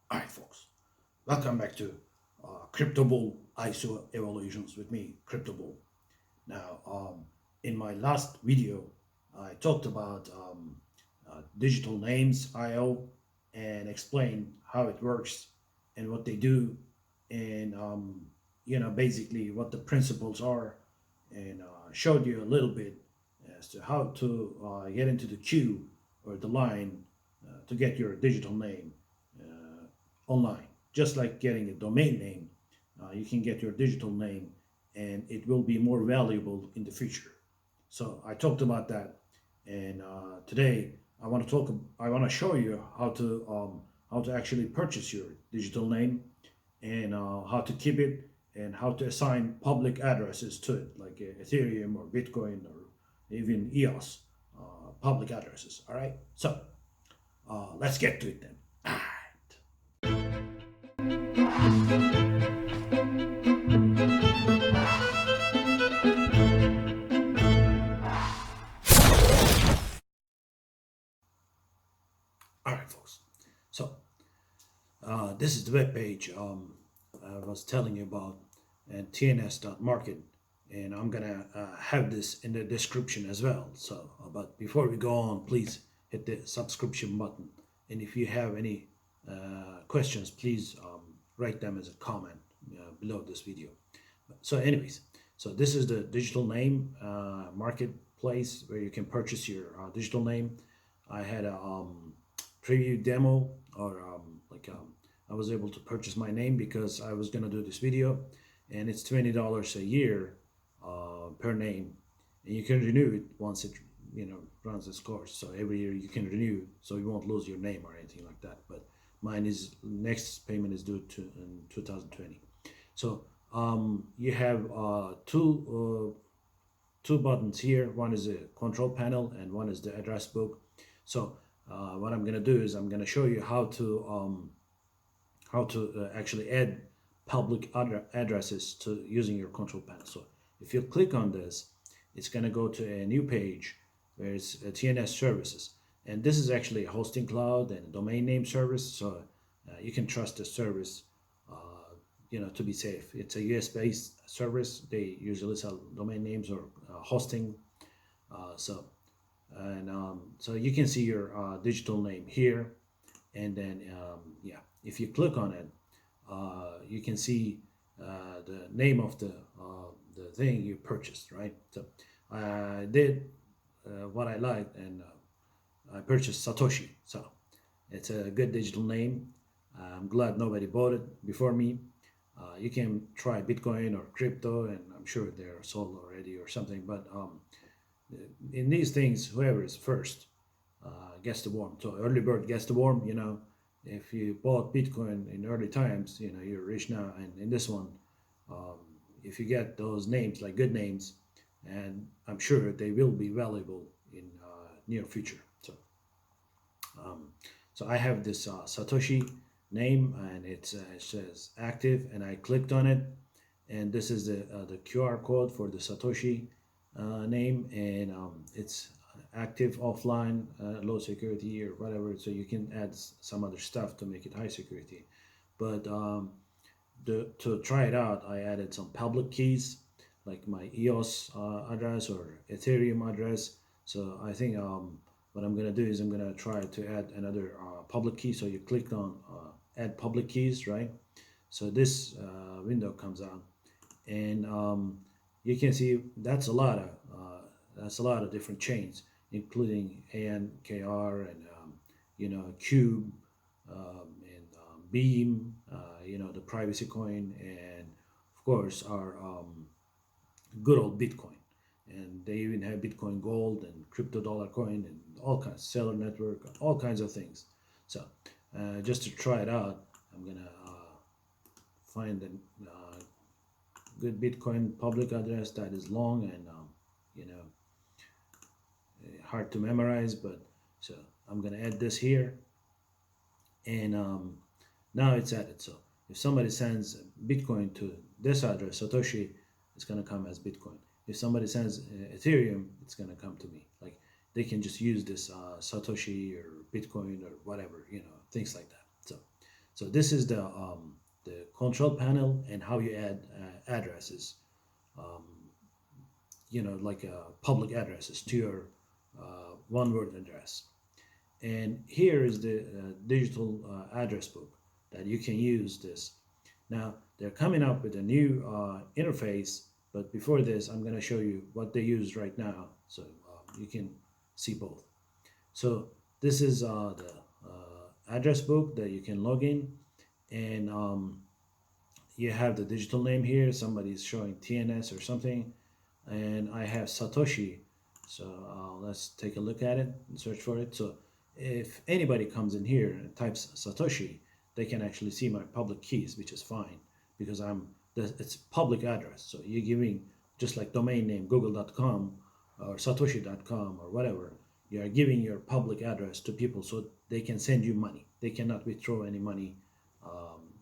All right, folks, welcome back to Crypto Bull ISO Evolutions with me, Crypto Bull. Now, in my last video, I talked about digital names IO and explained how it works and what they do, and basically what the principles are, and showed you a little bit as to how to get into the queue or the line to get your digital name online. Just like getting a domain name, you can get your digital name and it will be more valuable in the future. So I talked about that, and today I want to show you how to actually purchase your digital name and how to keep it and how to assign public addresses to it, like Ethereum or Bitcoin or even EOS public addresses. All right, so let's get to it then. All right. All right, folks. So this is the web page I was telling you about, and tns.market, and I'm gonna have this in the description as well. So, but before we go on, please hit the subscription button, and if you have any questions, please write them as a comment below this video. So, anyways, so this is the digital name marketplace where you can purchase your digital name. I had a preview demo, or I was able to purchase my name because I was gonna do this video, and it's $20 a year per name, and you can renew it once it runs its course. So every year you can renew, so you won't lose your name or anything like that. But mine is next payment is due to in 2020. So you have two buttons here. One is a control panel, and one is the address book. So what I'm gonna do is I'm gonna show you how to actually add public addresses to using your control panel. So if you click on this, it's gonna go to a new page where it's TNS services, and this is actually a hosting cloud and a domain name service. So you can trust the service, to be safe. It's a US based service. They usually sell domain names or hosting. So you can see your digital name here, and then if you click on it, you can see the name of the thing you purchased, right? So I did what I liked, and I purchased Satoshi. So it's a good digital name. I'm glad nobody bought it before me. You can try Bitcoin or crypto, and I'm sure they're sold already or something. But in these things, whoever is first gets the worm. So early bird gets the worm. If you bought Bitcoin in early times, you're rich now. And in this one, um, if you get those names, like good names, and I'm sure they will be valuable in near future. Um, so I have this Satoshi name, and it says active, and I clicked on it, and this is the QR code for the Satoshi name, and it's active, offline, low security, or whatever. So you can add some other stuff to make it high security. But to try it out, I added some public keys like my EOS address or Ethereum address. So I think what I'm gonna do is I'm gonna try to add another public key. So you click on add public keys, right? So this window comes out, and you can see that's a lot of different chains, including ANKR and Cube and Beam, the privacy coin, and of course our good old Bitcoin. And they even have Bitcoin Gold and crypto dollar coin and all kinds, seller network, all kinds of things. So just to try it out, I'm gonna find a good Bitcoin public address that is long and you know hard to memorize. But so I'm gonna add this here, and now it's added. So if somebody sends Bitcoin to this address, Satoshi, it's gonna come as Bitcoin. If somebody sends Ethereum, it's gonna come to me. Like they can just use this Satoshi or Bitcoin or whatever, things like that. So this is the control panel and how you add addresses, um, like public addresses to your one word address. And here is the digital address book that you can use this. Now they're coming up with a new interface, but before this I'm going to show you what they use right now, so you can see both. So this is the address book that you can log in, and you have the digital name here. Somebody's showing TNS or something, and I have Satoshi. So let's take a look at it and search for it. So if anybody comes in here and types Satoshi, they can actually see my public keys, which is fine because it's public address. So you're giving, just like domain name google.com or satoshi.com or whatever, you are giving your public address to people so they can send you money. They cannot withdraw any money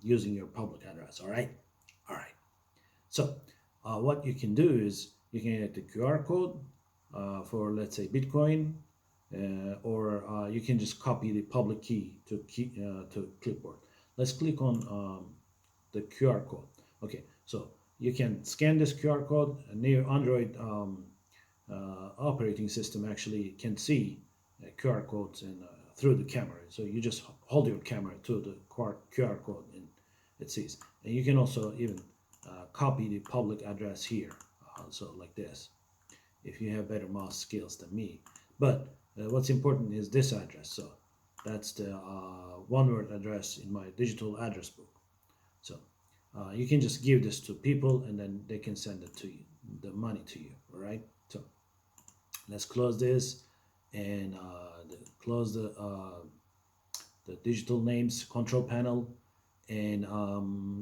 using your public address. All right. So what you can do is you can get the QR code for, let's say, Bitcoin, or you can just copy the public key to clipboard. Let's click on the QR code. Okay, so you can scan this QR code. A new Android operating system actually can see QR codes and through the camera. So you just hold your camera to the QR code and it sees. And you can also even copy the public address here, so like this, if you have better mouse skills than me. But what's important is this address. So that's the one word address in my digital address book. So you can just give this to people and then they can send it to you, the money to you. All right. So let's close this and close the digital names control panel, and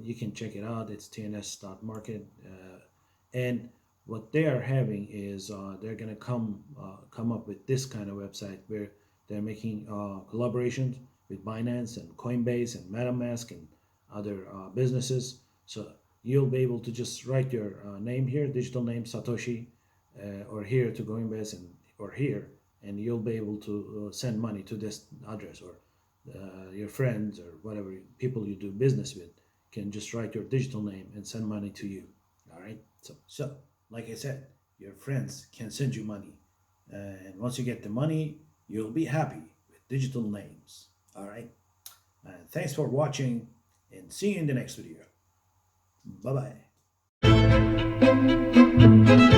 you can check it out. It's tns.market, and what they are having is they're gonna come up with this kind of website where they're making collaborations with Binance and Coinbase and MetaMask and other businesses. So you'll be able to just write your name here, digital name Satoshi, or here to Coinbase or here, and you'll be able to send money to this address, or your friends or whatever people you do business with can just write your digital name and send money to you. All right. So like I said, your friends can send you money, and once you get the money, you'll be happy with digital names. All right. And thanks for watching, and see you in the next video. Bye bye.